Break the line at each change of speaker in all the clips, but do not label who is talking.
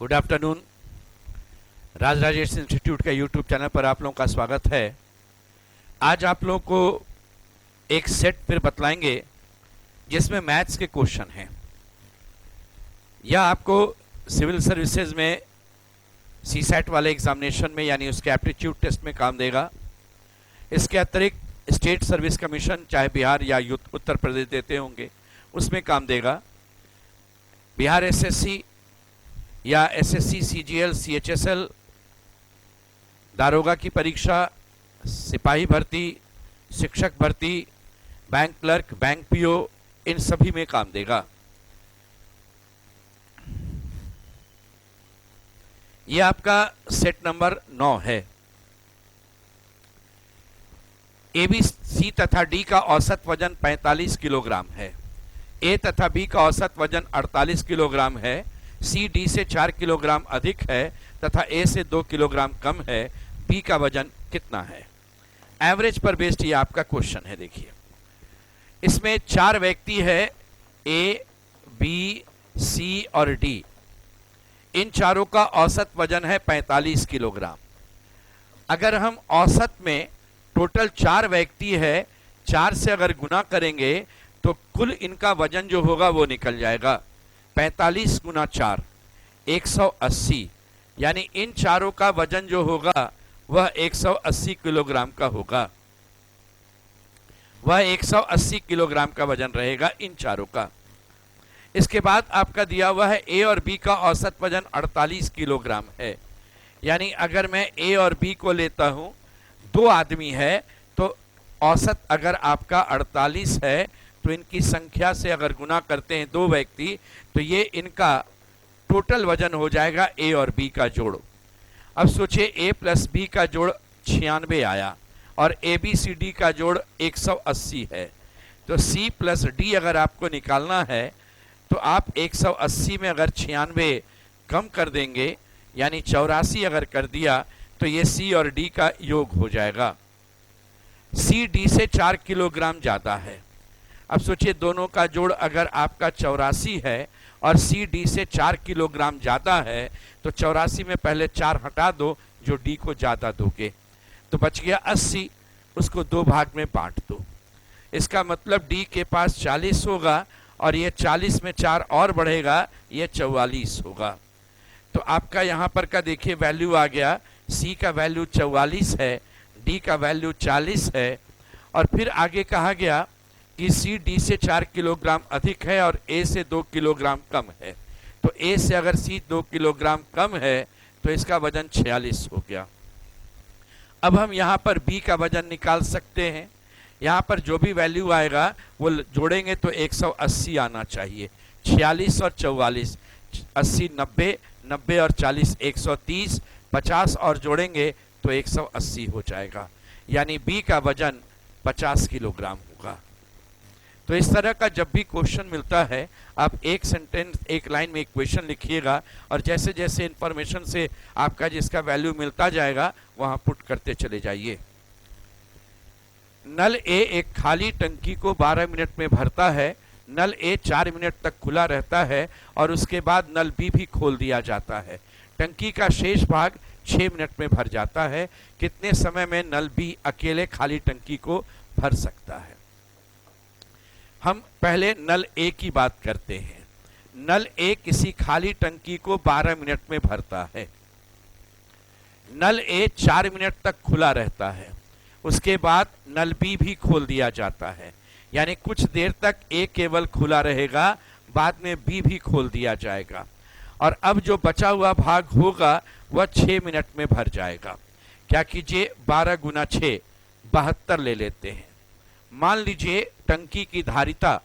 Good afternoon. Raj Rajesh institute का YouTube channel पर आप लोगों का स्वागत है। आज आप लोगों को एक सेट फिर बतलाएंगे जिसमें मैथ्स के क्वेश्चन हैं। यह आपको सिविल सर्विसेज में सीसैट वाले एग्जामिनेशन में यानी उसके एप्टीट्यूड टेस्ट में काम देगा। इसके अतिरिक्त स्टेट सर्विस कमीशन चाहे बिहार या उत्तर प्रदेश देते होंगे उसमें काम देगा। बिहार एसएससी या एसएससी, सीजीएल, सीएचएसएल, दारोगा की परीक्षा, सिपाही भर्ती, शिक्षक भर्ती, बैंक क्लर्क, बैंक पीओ, इन सभी में काम देगा। यह आपका सेट नंबर 9 है। ए, बी, सी तथा डी का औसत वजन 45 किलोग्राम है। ए तथा बी का औसत वजन 48 किलोग्राम है। सी डी से 4 किलोग्राम अधिक है तथा ए से 2 किलोग्राम कम है। बी का वजन कितना है? एवरेज पर बेस्ड ये आपका क्वेश्चन है। देखिए, इसमें 4 व्यक्ति है, ए, बी, सी और डी। इन चारों का औसत वजन है 45 किलोग्राम। अगर हम औसत में टोटल 4 व्यक्ति है, 4 से अगर गुना करेंगे तो कुल इनका वजन जो होगा वो निकल जाएगा। 45 गुना 4 180, यानी इन चारों का वजन जो होगा वह 180 किलोग्राम का होगा। वह 180 किलोग्राम का वजन रहेगा इन चारों का। इसके बाद आपका दिया हुआ है ए और बी का औसत वजन 48 किलोग्राम है। यानी अगर मैं ए और बी को लेता हूं, 2 आदमी है तो औसत अगर आपका 48 है तो इनकी संख्या से अगर गुना करते हैं 2 व्यक्ति तो ये इनका टोटल वजन हो जाएगा ए और बी का जोड़। अब सोचिए ए प्लस बी का जोड़ 96 आया और ए बी सी डी का जोड़ 180 है। तो सी प्लस डी अगर आपको निकालना है तो आप 180 में अगर 96 कम कर देंगे यानी 84 अगर कर दिया तो ये सी और डी का योग हो जाएगा। सी डी से 4 किलोग्राम ज़्यादा है। अब सोचिए दोनों का जोड़ अगर आपका 84 है और सी डी से 4 किलोग्राम ज़्यादा है तो 84 में पहले 4 हटा दो जो डी को ज़्यादा दोगे तो बच गया 80। उसको 2 भाग में बांट दो। इसका मतलब डी के पास 40 होगा और ये 40 में 4 और बढ़ेगा, ये 44 होगा। तो आपका यहाँ पर का देखिए वैल्यू आ गया। सी का वैल्यू 44 है, डी का वैल्यू 40 है और फिर आगे कहा गया कि सी डी से 4 किलोग्राम अधिक है और ए से 2 किलोग्राम कम है। तो ए से अगर सी 2 किलोग्राम कम है तो इसका वजन 46 हो गया। अब हम यहाँ पर बी का वजन निकाल सकते हैं। यहाँ पर जो भी वैल्यू आएगा वो जोड़ेंगे तो 180 आना चाहिए। 46 और 44, 80 90, 90 और 40 130, 50 और जोड़ेंगे तो 180 हो जाएगा। यानी बी का वजन 50 किलोग्राम होगा। तो इस तरह का जब भी क्वेश्चन मिलता है आप एक सेंटेंस, एक लाइन में एक क्वेश्चन लिखिएगा और जैसे जैसे इंफॉर्मेशन से आपका जिसका वैल्यू मिलता जाएगा वहां पुट करते चले जाइए। नल ए एक खाली टंकी को 12 मिनट में भरता है। नल ए 4 मिनट तक खुला रहता है और उसके बाद नल बी भी खोल दिया जाता है। टंकी का शेष भाग 6 मिनट में भर जाता है। कितने समय में नल बी अकेले खाली टंकी को भर सकता है? हम पहले नल ए की बात करते हैं। नल ए किसी खाली टंकी को 12 मिनट में भरता है। नल ए 4 मिनट तक खुला रहता है। उसके बाद नल बी भी खोल दिया जाता है। यानी कुछ देर तक ए केवल खुला रहेगा, बाद में बी भी खोल दिया जाएगा और अब जो बचा हुआ भाग होगा वह 6 मिनट में भर जाएगा। क्या कीजिए, 12 गुना 6 72 ले लेते हैं। मान लीजिए टंकी की धारिता,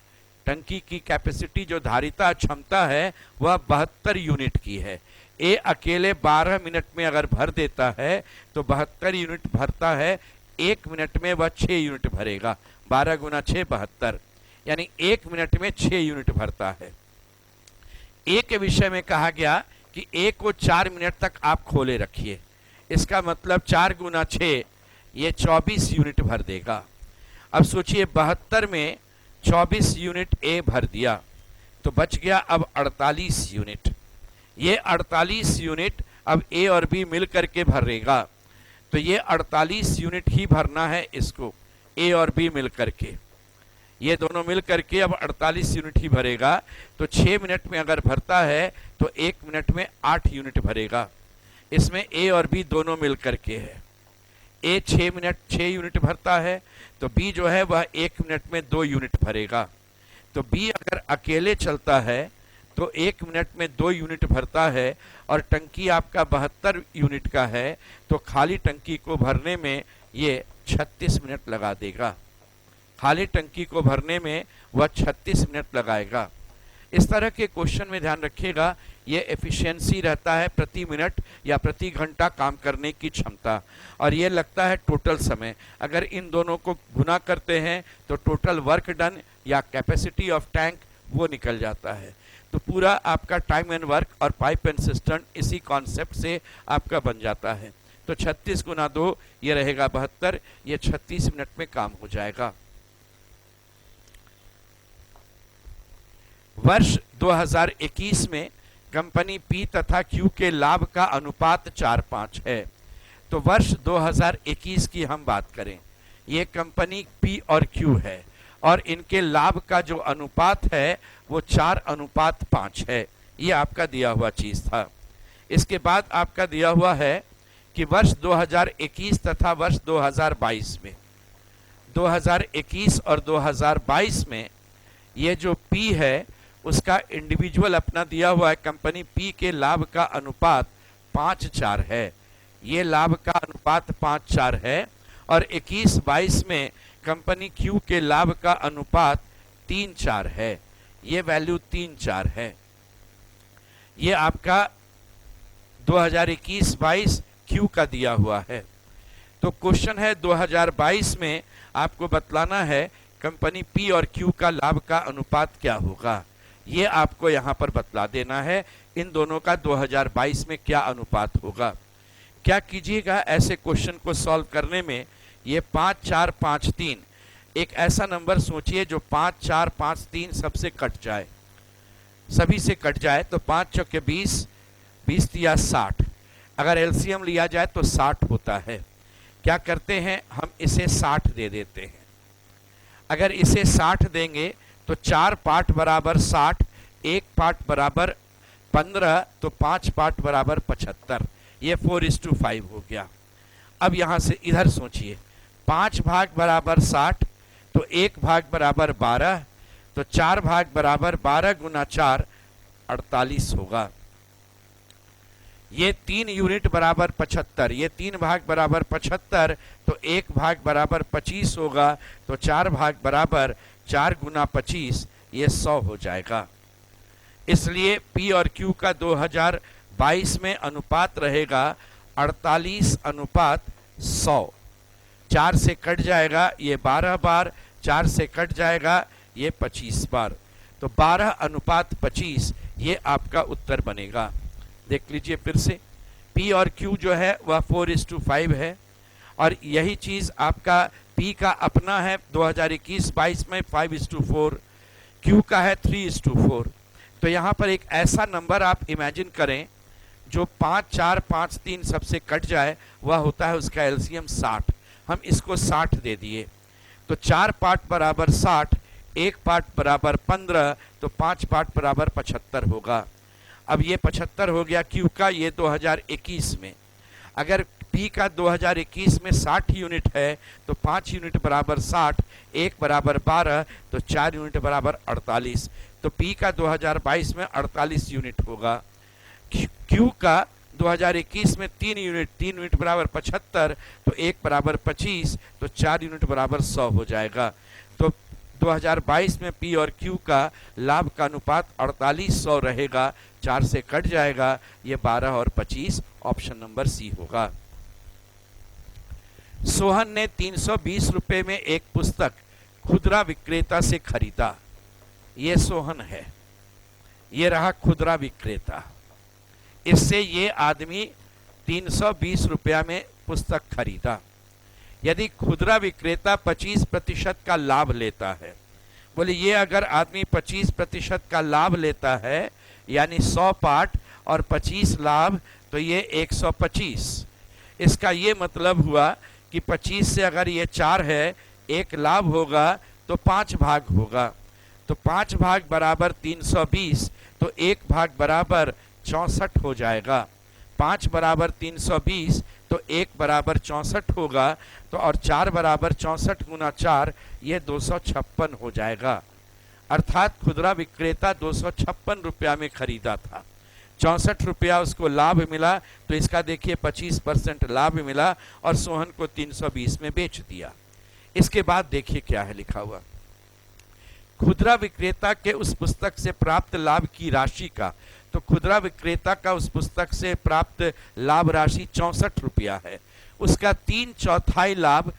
टंकी की कैपेसिटी जो धारिता क्षमता है वह 72 यूनिट की है। ए अकेले 12 मिनट में अगर भर देता है तो 72 यूनिट भरता है। 1 मिनट में वह 6 यूनिट भरेगा। 12 गुना 6 72, यानी 1 मिनट में 6 यूनिट भरता है। ए के विषय में कहा गया कि ए को 4 मिनट तक आप खोले रखिए। इसका मतलब 4 गुना 6 ये 24 यूनिट भर देगा। अब सोचिए 72 में 24 यूनिट ए भर दिया तो बच गया अब 48 यूनिट। ये 48 यूनिट अब ए और बी मिल करके भरेगा, तो ये 48 यूनिट ही भरना है इसको, ए और बी मिल करके, ये दोनों मिल करके अब 48 यूनिट ही भरेगा। तो 6 मिनट में अगर भरता है तो 1 मिनट में 8 यूनिट भरेगा। इसमें ए और बी दोनों मिल करके है। ए 6 यूनिट भरता है, तो बी जो है वह 1 मिनट में 2 यूनिट भरेगा। तो बी अगर अकेले चलता है तो 1 मिनट में 2 यूनिट भरता है, और टंकी आपका 72 यूनिट का है, तो खाली टंकी को भरने में ये 36 मिनट लगा देगा। खाली टंकी को भरने में वह 36 मिनट लगाएगा। इस तरह के क्वेश्चन में ध्यान रखिएगा, ये एफिशिएंसी रहता है प्रति मिनट या प्रति घंटा काम करने की क्षमता, और ये लगता है टोटल समय। अगर इन दोनों को गुना करते हैं तो टोटल वर्क डन या कैपेसिटी ऑफ टैंक वो निकल जाता है। तो पूरा आपका टाइम एंड वर्क और पाइप एंड सिस्टम इसी कॉन्सेप्ट से आपका बन जाता है। तो 36 गुना 2 ये रहेगा 72, ये 36 मिनट में काम हो जाएगा। वर्ष 2021 में कंपनी पी तथा क्यू के लाभ का अनुपात 4:5 है। तो वर्ष 2021 की हम बात करें, ये कंपनी पी और क्यू है, और इनके लाभ का जो अनुपात है वो 4:5 है। ये आपका दिया हुआ चीज था। इसके बाद आपका दिया हुआ है कि वर्ष 2021 तथा वर्ष 2022 में, 2021 और 2022 में ये जो पी है उसका इंडिविजुअल अपना दिया हुआ है। कंपनी पी के लाभ का अनुपात 5:4 है। ये लाभ का अनुपात 5:4 है, और 21-22 में कंपनी क्यू के लाभ का अनुपात 3:4 है। ये वैल्यू 3:4 है। ये आपका 2021-22 क्यू का दिया हुआ है। तो क्वेश्चन है 2022 में आपको बतलाना है कंपनी पी और क्यू का लाभ का अनुपात क्या होगा। ये आपको यहाँ पर बतला देना है इन दोनों का 2022 में क्या अनुपात होगा। क्या कीजिएगा ऐसे क्वेश्चन को सॉल्व करने में, ये 5, 4, 5, 3 एक ऐसा नंबर सोचिए जो 5, 4, 5, 3 सबसे कट जाए, सभी से कट जाए। तो 5 चौके 20, 20 या 60, अगर एलसीएम लिया जाए तो 60 होता है। क्या करते हैं, हम इसे 60 दे देते हैं। अगर इसे 60 देंगे तो 4 पार्ट बराबर 60, 1 पार्ट बराबर 15, तो 5 पार्ट बराबर 75। ये 4:5 हो गया। अब यहां से इधर सोचिए, 5 भाग बराबर 60, तो 1 भाग बराबर 12, तो 4 भाग बराबर 12 गुना 4 48 होगा। ये 3 यूनिट बराबर 75, ये 3 भाग बराबर 75, तो 1 भाग बराबर 25 होगा, तो 4 भाग बराबर 4 गुना 25, ये 100 हो जाएगा। इसलिए पी और क्यू का 2022 में अनुपात रहेगा 48:100। 4 से कट जाएगा ये 12 बार, 4 से कट जाएगा ये 25 बार, तो 12:25 ये आपका उत्तर बनेगा। देख लीजिए फिर से, P और Q जो है वह 4:5 है, और यही चीज आपका P का अपना है 2021-22 में 5:4, Q का है 3:4। तो यहाँ पर एक ऐसा नंबर आप इमेजिन करें जो 5, 4, 5, 3 सबसे कट जाए, वह होता है उसका एलसीएम 60। हम इसको 60 दे दिए, तो 4 पार्ट बराबर 60, 1 पार्ट बराबर 15, तो 5 पार्ट बराबर 75 होगा। अब ये 75 हो गया क्यू का, ये 2021 में। अगर पी का 2021 में 60 यूनिट है, तो 5 यूनिट बराबर 60, 1 बराबर 12, तो 4 यूनिट बराबर 48। तो पी का 2022 में 48 यूनिट होगा। क्यू का 2021 में 3 यूनिट बराबर 75, तो 1 बराबर 25, तो 4 यूनिट बराबर 100 हो जाएगा। तो 2022 में पी और क्यू का लाभ का अनुपात 48:100 रहेगा। 4 से कट जाएगा, ये 12 और 25, ऑप्शन नंबर सी होगा। सोहन ने 320 रुपए में एक पुस्तक खुदरा विक्रेता से खरीदा। ये सोहन है, ये रहा खुदरा विक्रेता। इससे ये आदमी 320 रुपया में पुस्तक खरीदा। यदि खुदरा विक्रेता 25% का लाभ लेता है, बोले ये अगर आदमी 25% का लाभ लेता है, यानी 100 पार्ट और 25 लाभ, तो ये 125। इसका ये मतलब हुआ कि 25 से अगर ये 4 है, 1 लाभ होगा तो 5 भाग होगा, तो 5 भाग बराबर 320, तो 1 भाग बराबर 64 हो जाएगा। 5 बराबर 320 तो 1 बराबर 64 होगा, तो और 4 बराबर 64 गुना 4, ये 256 हो जाएगा। अर्थात खुदरा विक्रेता 256 रुपया में खरीदा था, 64 रुपया उसको लाभ मिला, तो इसका देखिए 25% लाभ मिला और सोहन को 320 में बेच दिया। इसके बाद देखिए क्या है लिखा हुआ, खुदरा विक्रेता के उस पुस्तक से प्राप्त लाभ की राशि का, तो खुदरा विक्रेता का उस पुस्तक से प्राप्त लाभ राशि 64 रुपया है। उसका 3/4 लाभ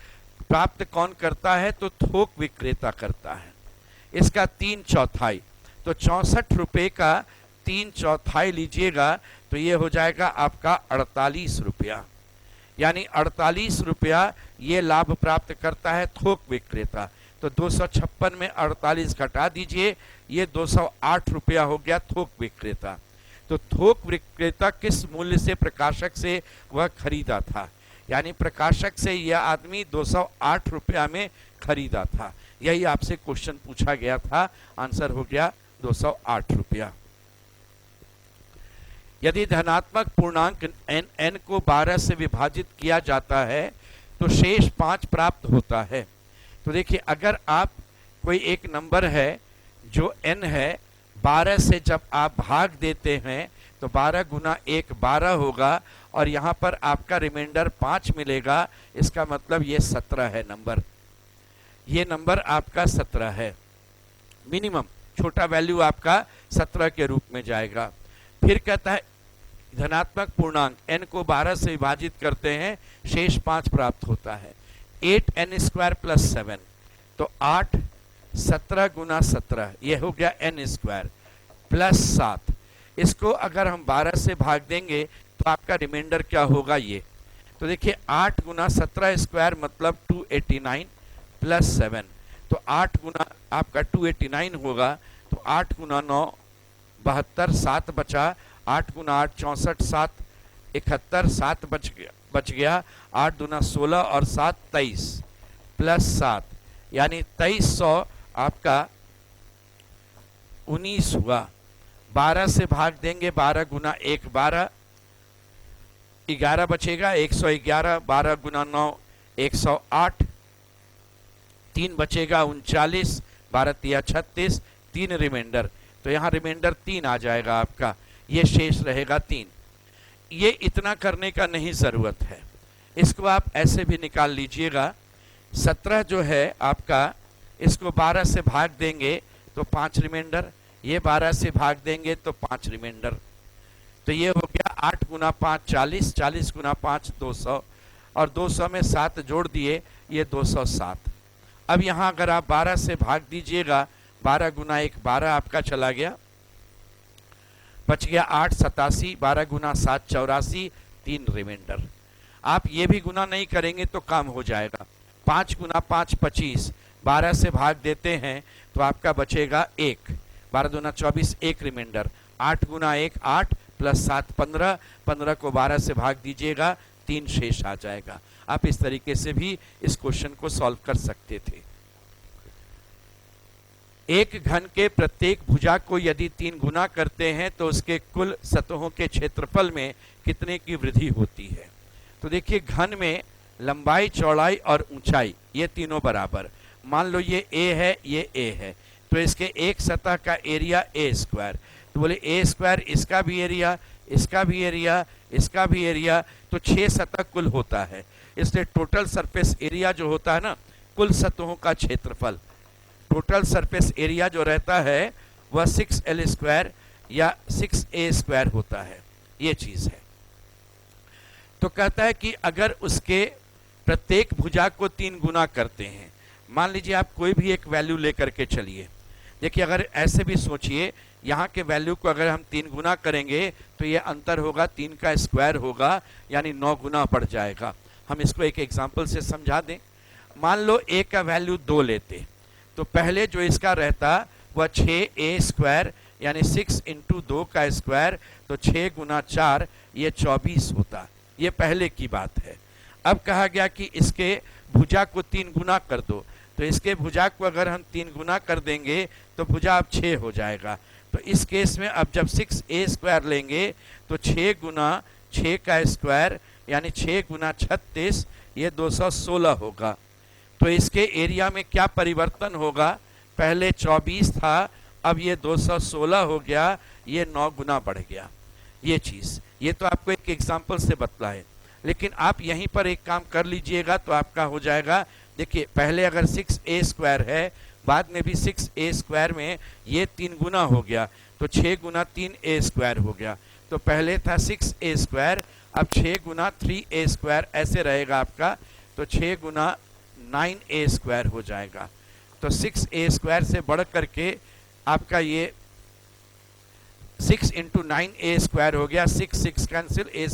प्राप्त कौन करता है, तो थोक विक्रेता करता है। इसका 3/4, तो 64 रुपये का 3/4 लीजिएगा, तो ये हो जाएगा आपका 48 रुपया, यानी 48 रुपया ये लाभ प्राप्त करता है थोक विक्रेता। तो 256 में 48 घटा दीजिए, ये 208 रुपया हो गया थोक विक्रेता। तो थोक विक्रेता किस मूल्य से प्रकाशक से वह खरीदा था, यानी प्रकाशक से यह आदमी 208 रुपया में खरीदा था। यही आपसे क्वेश्चन पूछा गया था, आंसर हो गया 208 रुपया। यदि धनात्मक पूर्णांक n को 12 से विभाजित किया जाता है तो शेष 5 प्राप्त होता है। तो देखिए, अगर आप कोई एक नंबर है जो n है, 12 से जब आप भाग देते हैं तो 12 गुना 1 12 होगा, और यहाँ पर आपका रिमाइंडर 5 मिलेगा। इसका मतलब ये 17 है नंबर, ये नंबर आपका 17 है। मिनिमम छोटा वैल्यू आपका 17 के रूप में जाएगा। फिर कहता है धनात्मक पूर्णांक n को 12 से विभाजित करते हैं, शेष 5 प्राप्त होता है। 8n² + 7, तो 8 17 गुना 17, ये हो गया n² प्लस 7। इसको अगर हम 12 से भाग देंगे तो आपका रिमाइंडर क्या होगा ये, तो देखिए 8 गुना 17² मतलब 289 प्लस 7, तो 8 गुना आपका 289 होगा, तो 8 गुना 9 72, 7 बचा, 8 गुना 8 64, 7 71, 7 बच गया, 8 दूना 16 और 7 23 प्लस 7, यानी 2300 आपका 19 हुआ। 12 से भाग देंगे, 12 गुना 1 12, 11 बचेगा, 111, 12 गुना 9 108, 3 बचेगा 39, 12 तिया 36, 3 रिमाइंडर, तो यहाँ रिमाइंडर 3 आ जाएगा आपका, ये शेष रहेगा 3। ये इतना करने का नहीं ज़रूरत है, इसको आप ऐसे भी निकाल लीजिएगा। 17 जो है आपका, इसको 12 से भाग देंगे तो 5 रिमाइंडर, ये 12 से भाग देंगे तो 5 रिमाइंडर, तो ये हो गया 8 गुना 5 40, 40 गुना 5 200, और 200 में 7 जोड़ दिए, ये 207। अब यहाँ अगर आप 12 से भाग दीजिएगा, 12 गुना 1 12 आपका चला गया, बच गया 8 87, 12 गुना 7 84, 3 रिमाइंडर। आप ये भी गुना नहीं करेंगे तो काम हो जाएगा। 5 गुना 5 25, 12 से भाग देते हैं तो आपका बचेगा 1, 12 दूना 24, 1 रिमाइंडर, 8 गुना 1 8 प्लस 7 15, 15 को 12 से भाग दीजिएगा, 3 शेष आ जाएगा। आप इस तरीके से भी इस क्वेश्चन को सॉल्व कर सकते थे। एक घन के प्रत्येक भुजा को यदि 3 गुना करते हैं तो उसके कुल सतहों के क्षेत्रफल में कितने की वृद्धि होती है। तो देखिए, घन में लंबाई चौड़ाई और ऊंचाई ये तीनों बराबर, मान लो ये a है, ये a है, तो इसके एक सतह का एरिया a², तो बोले a², इसका भी एरिया, इसका भी एरिया, इसका भी एरिया, तो 6 सतह कुल होता है। इसलिए टोटल सरफेस एरिया जो होता है ना, कुल सतहों का क्षेत्रफल, टोटल सरफेस एरिया जो रहता है वह 6l² या 6a² होता है, ये चीज़ है। तो कहता है कि अगर उसके प्रत्येक भुजा को 3 गुना करते हैं, मान लीजिए आप कोई भी एक वैल्यू लेकर के चलिए। देखिए, अगर ऐसे भी सोचिए, यहाँ के वैल्यू को अगर हम 3 गुना करेंगे तो ये अंतर होगा 3 का स्क्वायर होगा, यानी 9 गुना बढ़ जाएगा। हम इसको एक एग्जाम्पल से समझा दें। मान लो a का वैल्यू 2 लेते, तो पहले जो इसका रहता वह 6a² यानी 6 इंटू 2 का स्क्वायर, तो 6 गुना 4 ये 24 होता। ये पहले की बात है। अब कहा गया कि इसके भुजा को 3 गुना कर दो, तो इसके भुजा को अगर हम 3 गुना कर देंगे तो भुजा अब 6 हो जाएगा। तो इस केस में अब जब 6a स्क्वायर लेंगे तो 6 गुना 6 का स्क्वायर यानी 6 गुना 36 ये 216 होगा। तो इसके एरिया में क्या परिवर्तन होगा, पहले 24 था, अब ये 216 हो गया, ये 9 गुना बढ़ गया। ये चीज़, ये तो आपको एक एग्जाम्पल से बतला है, लेकिन आप यहीं पर एक काम कर लीजिएगा तो आपका हो जाएगा। देखिए पहले अगर 6a स्क्वायर है, बाद में भी 6a स्क्वायर में ये 3 गुना हो गया, तो 6 गुना 3a स्क्वायर हो गया। तो पहले था 6a स्क्वायर, अब 6 गुना 3a स्क्वायर ऐसे रहेगा आपका, तो 6 गुना 9a स्क्वायर हो जाएगा। तो 6a स्क्वायर से बढ़ करके आपका ये 6 इंटू 9a स्क्वायर हो गया। 6 कैंसिल, a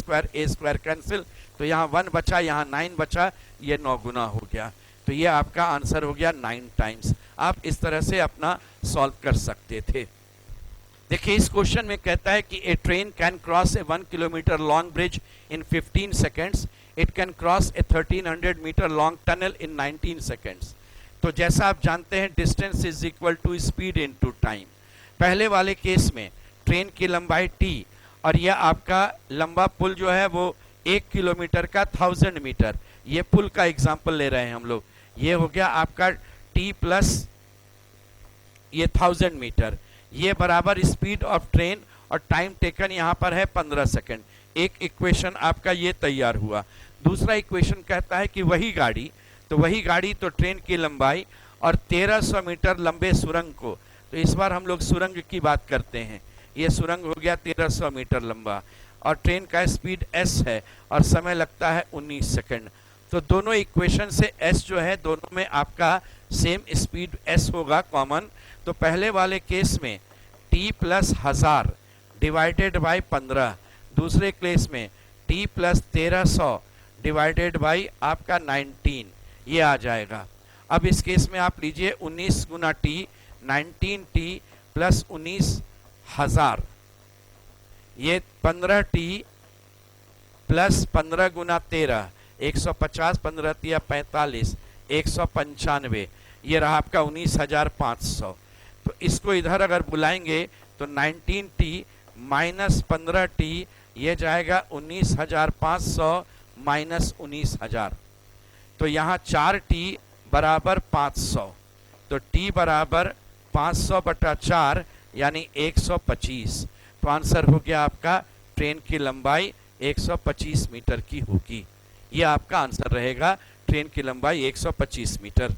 स्क्वायर कैंसिल, तो यहाँ 1 बचा, यहाँ 9 बचा, ये 9 गुना हो गया। तो ये आपका आंसर हो गया 9 टाइम्स। आप इस तरह से अपना सॉल्व कर सकते थे। देखिए इस क्वेश्चन में कहता है कि a train can cross a 1 kilometre long bridge in 15 seconds, it can cross a 1300 metre long tunnel in 19 seconds. तो जैसा आप जानते हैं distance is equal to speed into time. पहले वाले केस में ट्रेन की लंबाई t और यह आपका लंबा पुल जो है वो 1 किलोमीटर का 1000 मीटर, ये पुल का एग्जाम्पल ले रहे हैं हम लोग। ये हो गया आपका t प्लस ये 1000 मीटर, ये बराबर स्पीड ऑफ ट्रेन और टाइम टेकन यहाँ पर है 15 सेकेंड। एक इक्वेशन आपका ये तैयार हुआ। दूसरा इक्वेशन कहता है कि वही गाड़ी तो ट्रेन की लंबाई और 1300 मीटर लंबे सुरंग को, तो इस बार हम लोग सुरंग की बात करते हैं। ये सुरंग हो गया 1300 मीटर लंबा और ट्रेन का स्पीड s है और समय लगता है 19 सेकेंड। तो दोनों इक्वेशन से s जो है दोनों में आपका सेम स्पीड s होगा कॉमन। तो पहले वाले केस में t प्लस 1000 डिवाइडेड बाई 15, दूसरे केस में t प्लस 1300 डिवाइडेड बाई आपका 19, ये आ जाएगा। अब इस केस में आप लीजिए 19 गुना t, 19t प्लस 19,000, ये 15t प्लस 15 गुना 13, 150, 15 तिया 45, 195, ये रहा आपका 19,500। तो इसको इधर अगर बुलाएंगे तो 19t माइनस 15t, ये जाएगा 19,500 माइनस 19,000। तो यहाँ 4t बराबर 500, तो t बराबर 500 बटा 4 यानी 125। तो आंसर हो गया आपका ट्रेन की लंबाई 125 मीटर की होगी। यह आपका आंसर रहेगा, ट्रेन की लंबाई 125 मीटर।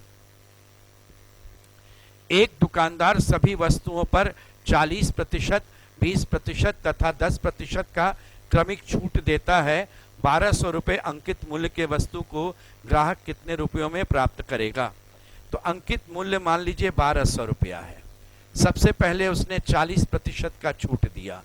एक दुकानदार सभी वस्तुओं पर 40%, 20% तथा 10% का क्रमिक छूट देता है। 1200 रुपये अंकित मूल्य के वस्तु को ग्राहक कितने रुपयों में प्राप्त करेगा। तो अंकित मूल्य मान लीजिए 1200 रुपया है। सबसे पहले उसने 40% का छूट दिया।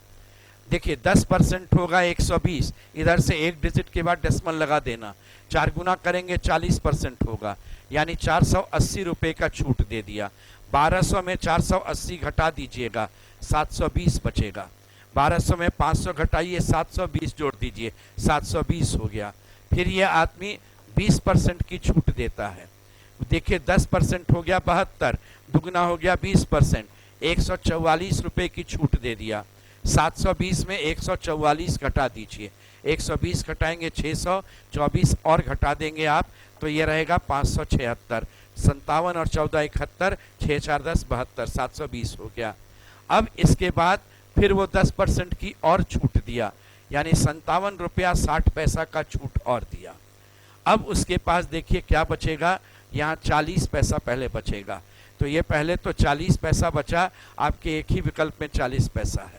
देखिए 10% होगा 120, इधर से एक डिजिट के बाद डेसिमल लगा देना, 4 गुना करेंगे 40% होगा, यानी 480 रुपये का छूट दे दिया। 1200 में 480 घटा दीजिएगा, 720 बचेगा। 1200 में 500 घटाइए, 720 जोड़ दीजिए, 720 हो गया। फिर ये आदमी 20% की छूट देता है। देखिए 10% हो गया 72, दुगना हो गया 20%, 144 रुपये की छूट दे दिया। 720 में 144 घटा दीजिए, 120 घटाएंगे 600, 24 और घटा देंगे आप, तो ये रहेगा 576। 57 और 14 71, 6 4 10 72, 720 हो गया। अब इसके बाद फिर वो 10% की और छूट दिया, यानी 57 रुपया 60 पैसा का छूट और दिया। अब उसके पास देखिए क्या बचेगा, यहाँ 40 पैसा पहले बचेगा। तो ये पहले तो 40 पैसा बचा, आपके एक ही विकल्प में 40 पैसा है।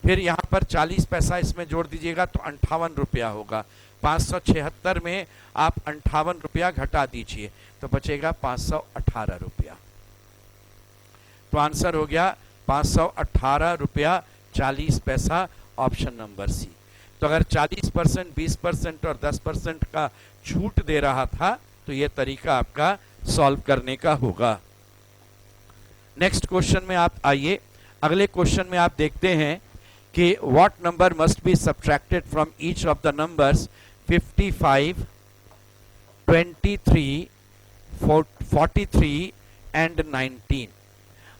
फिर यहाँ पर 40 पैसा इसमें जोड़ दीजिएगा तो 58 रुपया होगा। 576 में आप 58 रुपया घटा दीजिए तो बचेगा 518 रुपया। तो आंसर हो गया 518 रुपया 40 पैसा, ऑप्शन नंबर सी। तो अगर 40%, 20% और 10% का छूट दे रहा था तो ये तरीका आपका सॉल्व करने का होगा। नेक्स्ट क्वेश्चन में आप आइए। अगले क्वेश्चन में आप देखते हैं कि what number must be subtracted from each of the numbers 55, 23, 43 and 19।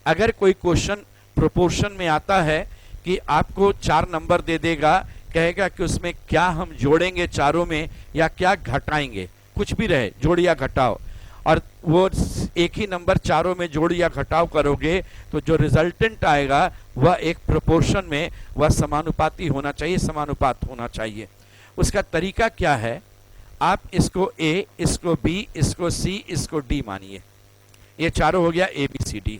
अगर कोई क्वेश्चन प्रोपोर्शन में आता है कि आपको 4 नंबर दे देगा, कहेगा कि उसमें क्या हम जोड़ेंगे चारों में या क्या घटाएंगे, कुछ भी रहे, जोड़ या घटाओ, और वो एक ही नंबर चारों में जोड़ या घटाव करोगे तो जो रिजल्टेंट आएगा वह एक प्रोपोर्शन में वह समानुपाती होना चाहिए, समानुपात होना चाहिए। उसका तरीका क्या है, आप इसको ए, इसको बी, इसको सी, इसको डी मानिए। ये चारों हो गया ए बी सी डी।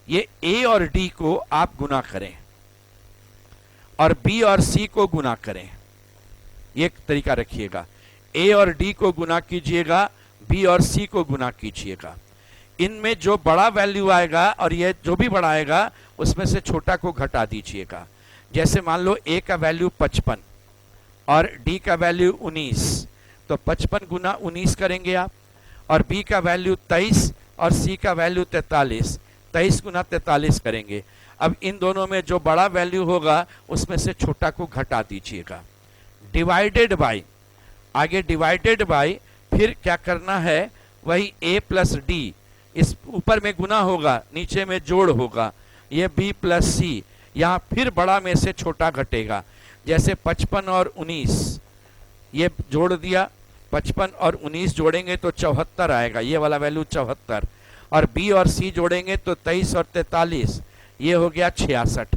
ये ए और डी को आप गुना करें और बी और सी को गुना करें। ये तरीका रखिएगा, ए और डी को गुना कीजिएगा, बी और सी को गुना कीजिएगा। इनमें जो बड़ा वैल्यू आएगा और ये जो भी बड़ा आएगा उसमें से छोटा को घटा दीजिएगा। जैसे मान लो ए का वैल्यू 55 और डी का वैल्यू 19, तो 55 गुना 19 करेंगे आप, और बी का वैल्यू 23 और सी का वैल्यू 43, 23 गुना 43 करेंगे। अब इन दोनों में जो बड़ा वैल्यू होगा उसमें से छोटा को घटा दीजिएगा। डिवाइडेड बाई, आगे डिवाइडेड बाई, फिर क्या करना है, वही a प्लस डी, इस ऊपर में गुना होगा, नीचे में जोड़ होगा, ये b प्लस सी, यहाँ फिर बड़ा में से छोटा घटेगा। जैसे 55 और 19, ये जोड़ दिया, 55 और 19 जोड़ेंगे तो 74 आएगा, ये वाला वैल्यू 74, और b और c जोड़ेंगे तो 23 और 43, ये हो गया 66।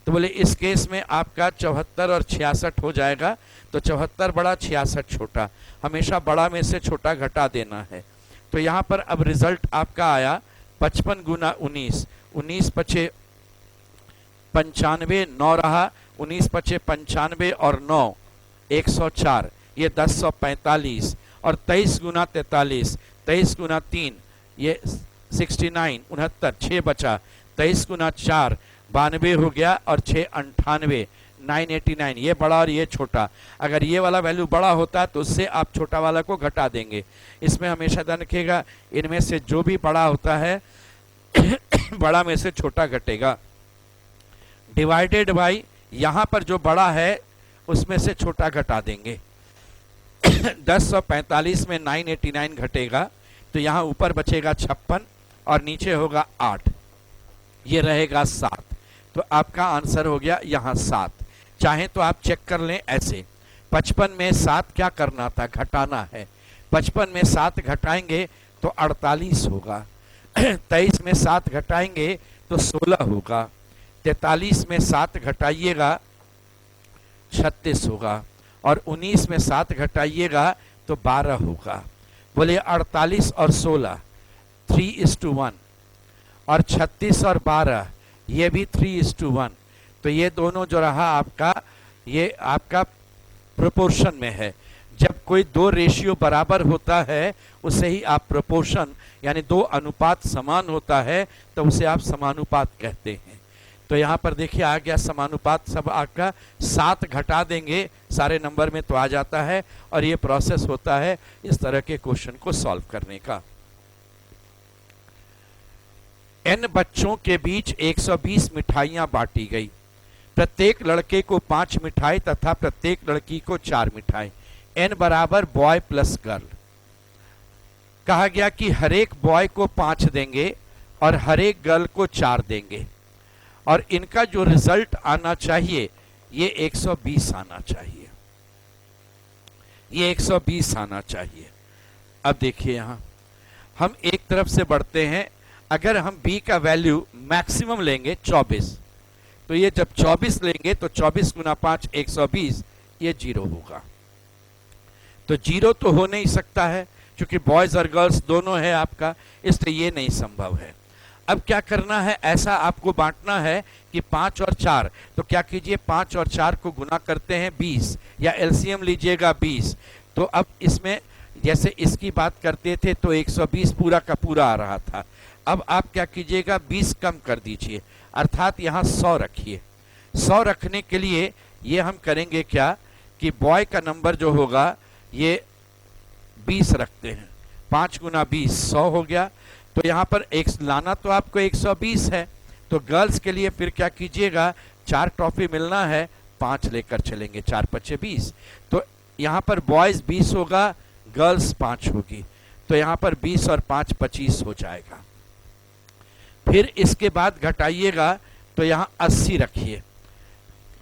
तो बोले इस केस में आपका 74 और 66 हो जाएगा। तो 74 बड़ा, 66 छोटा, हमेशा बड़ा में से छोटा घटा देना है। तो यहाँ पर अब रिजल्ट आपका आया 55 गुना 19, 19 पछे 95, 9 रहा, 19 पछे 95 और 9 104, ये 1045, और 23 गुना 43, 23 गुना 3 ये 69, 69, 6 बचा, 23 गुना 4 92 हो गया, और 6 98, 989, ये बड़ा और ये छोटा। अगर ये वाला वैल्यू बड़ा होता तो उससे आप छोटा वाला को घटा देंगे। इसमें हमेशा ध्यान रखिएगा, इनमें से जो भी बड़ा होता है बड़ा में से छोटा घटेगा। डिवाइडेड बाई, यहाँ पर जो बड़ा है उसमें से छोटा घटा देंगे। 1045 में 989 घटेगा, तो यहाँ ऊपर बचेगा 56 और नीचे होगा 8, ये रहेगा 7। तो आपका आंसर हो गया यहाँ 7। चाहे तो आप चेक कर लें ऐसे, 55 में 7 क्या करना था, घटाना है। 55 में 7 घटाएंगे तो 48 होगा, 23 में 7 घटाएंगे तो 16 होगा, 43 में 7 घटाइएगा 36 होगा, और 19 में 7 घटाइएगा तो 12 होगा। बोले 48 और 16 3:1, और 36 और 12 ये भी 3:1। तो ये दोनों जो रहा आपका, ये आपका प्रोपोर्शन में है। जब कोई दो रेशियो बराबर होता है उसे ही आप प्रोपोर्शन, यानी दो अनुपात समान होता है तो उसे आप समानुपात कहते हैं। तो यहाँ पर देखिए आ गया समानुपात, सब आपका 7 घटा देंगे सारे नंबर में तो आ जाता है, और ये प्रोसेस होता है इस तरह के क्वेश्चन को सॉल्व करने का। n बच्चों के बीच 120 मिठाइयां बांटी गई। प्रत्येक लड़के को 5 मिठाई तथा प्रत्येक लड़की को 4 मिठाई। n बराबर बॉय प्लस गर्ल। कहा गया कि हरेक बॉय को 5 देंगे और हरेक गर्ल को 4 देंगे, और इनका जो रिजल्ट आना चाहिए ये 120 आना चाहिए, ये 120 आना चाहिए। अब देखिए यहाँ हम एक तरफ से बढ़ते हैं। अगर हम b का वैल्यू मैक्सिमम लेंगे 24, तो ये जब 24 लेंगे तो 24 गुना 5 120, ये 0 होगा। तो 0 तो हो नहीं सकता है क्योंकि बॉयज और गर्ल्स दोनों है आपका, इसलिए ये नहीं संभव है। अब क्या करना है, ऐसा आपको बांटना है कि 5 और 4, तो क्या कीजिए 5 और 4 को गुना करते हैं 20, या एलसीएम लीजिएगा 20। तो अब इसमें जैसे इसकी बात करते थे तो 120 पूरा का पूरा आ रहा था। अब आप क्या कीजिएगा 20 कम कर दीजिए, अर्थात यहाँ 100 रखिए। 100 रखने के लिए ये हम करेंगे क्या कि बॉय का नंबर जो होगा ये 20 रखते हैं, 5 गुना 20 100 हो गया। तो यहाँ पर एक लाना तो आपको 120 है, तो गर्ल्स के लिए फिर क्या कीजिएगा, 4 ट्रॉफी मिलना है, 5 लेकर चलेंगे, 4 5 20। तो यहाँ पर बॉयज 20 होगा, गर्ल्स 5 होगी, तो यहाँ पर 20 और 5 25 हो जाएगा। फिर इसके बाद घटाइएगा तो यहाँ 80 रखिए,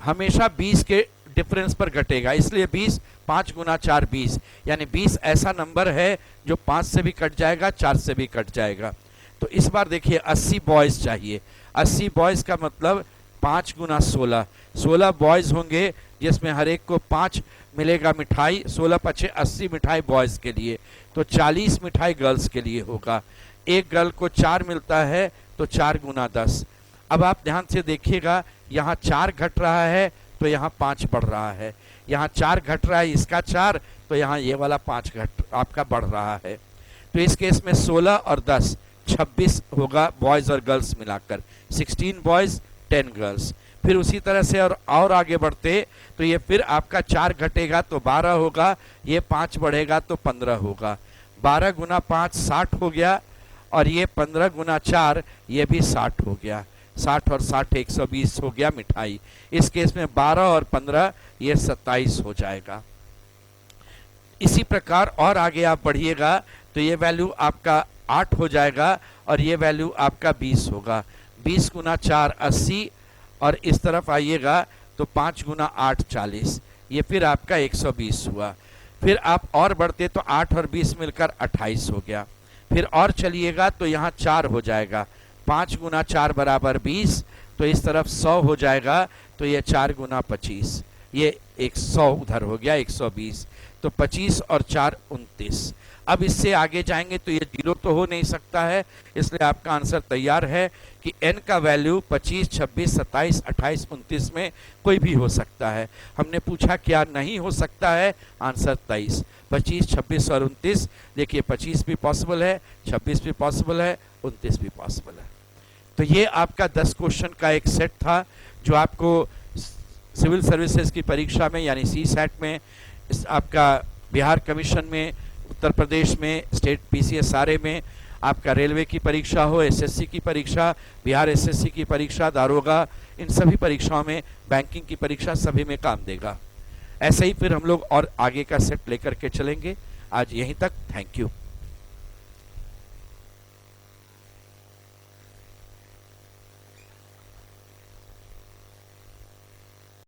हमेशा 20 के डिफरेंस पर घटेगा, इसलिए 20, 5 गुना 4 20, यानी 20 ऐसा नंबर है जो 5 से भी कट जाएगा, 4 से भी कट जाएगा। तो इस बार देखिए 80 बॉयज चाहिए, 80 बॉयज का मतलब 5 गुना 16, 16 बॉयज होंगे जिसमें हर एक को 5 मिलेगा मिठाई, 16 पचे 80 मिठाई बॉयज के लिए, तो 40 मिठाई गर्ल्स के लिए होगा। एक गर्ल को 4 मिलता है तो 4 गुना 10। अब आप ध्यान से देखिएगा, यहाँ 4 घट रहा है तो यहाँ 5 बढ़ रहा है, यहाँ 4 घट रहा है इसका 4, तो यहाँ ये वाला 5 घट आपका बढ़ रहा है। तो इस केस में 16 और 10 26 होगा बॉयज और गर्ल्स मिलाकर, 16 बॉयज 10 गर्ल्स। फिर उसी तरह से और आगे बढ़ते तो ये फिर आपका 4 घटेगा तो 12 होगा, ये 5 बढ़ेगा तो 15 होगा, 12 गुना 5 60 हो गया, और ये 15 गुना 4 ये भी 60 हो गया, 60 और 60 120 हो गया मिठाई। इस केस में 12 और 15 ये 27 हो जाएगा। इसी प्रकार और आगे आप बढ़िएगा तो ये वैल्यू आपका 8 हो जाएगा, और ये वैल्यू आपका 20 होगा, 20 गुना 4 80, और इस तरफ आइएगा तो 5 गुना 8 40, ये फिर आपका 120 हुआ। फिर आप और बढ़ते तो 8 और 20 मिलकर 28 हो गया। फिर और चलिएगा तो यहाँ 4 हो जाएगा, 5 गुना 4 बराबर 20, तो इस तरफ 100 हो जाएगा, तो ये 4 गुना 25, ये 100 उधर हो गया 120, तो 25 और 4 29। अब इससे आगे जाएंगे तो ये 0 तो हो नहीं सकता है, इसलिए आपका आंसर तैयार है कि n का वैल्यू 25 26 27 28 29 में कोई भी हो सकता है। हमने पूछा क्या नहीं हो सकता है, आंसर 23, 25 26 और 29। देखिए 25 भी पॉसिबल है, 26 भी पॉसिबल है, 29 भी पॉसिबल है। तो ये आपका 10 क्वेश्चन का एक सेट था जो आपको सिविल सर्विसेज की परीक्षा में यानी CSAT में, आपका बिहार कमीशन में, उत्तर प्रदेश में स्टेट PCS सारे में, आपका रेलवे की परीक्षा हो, SSC की परीक्षा, बिहार SSC की परीक्षा, दारोगा, इन सभी परीक्षाओं में, बैंकिंग की परीक्षा, सभी में काम देगा। ऐसे ही फिर हम लोग और आगे का सेट लेकर के चलेंगे। आज यहीं तक, थैंक यू।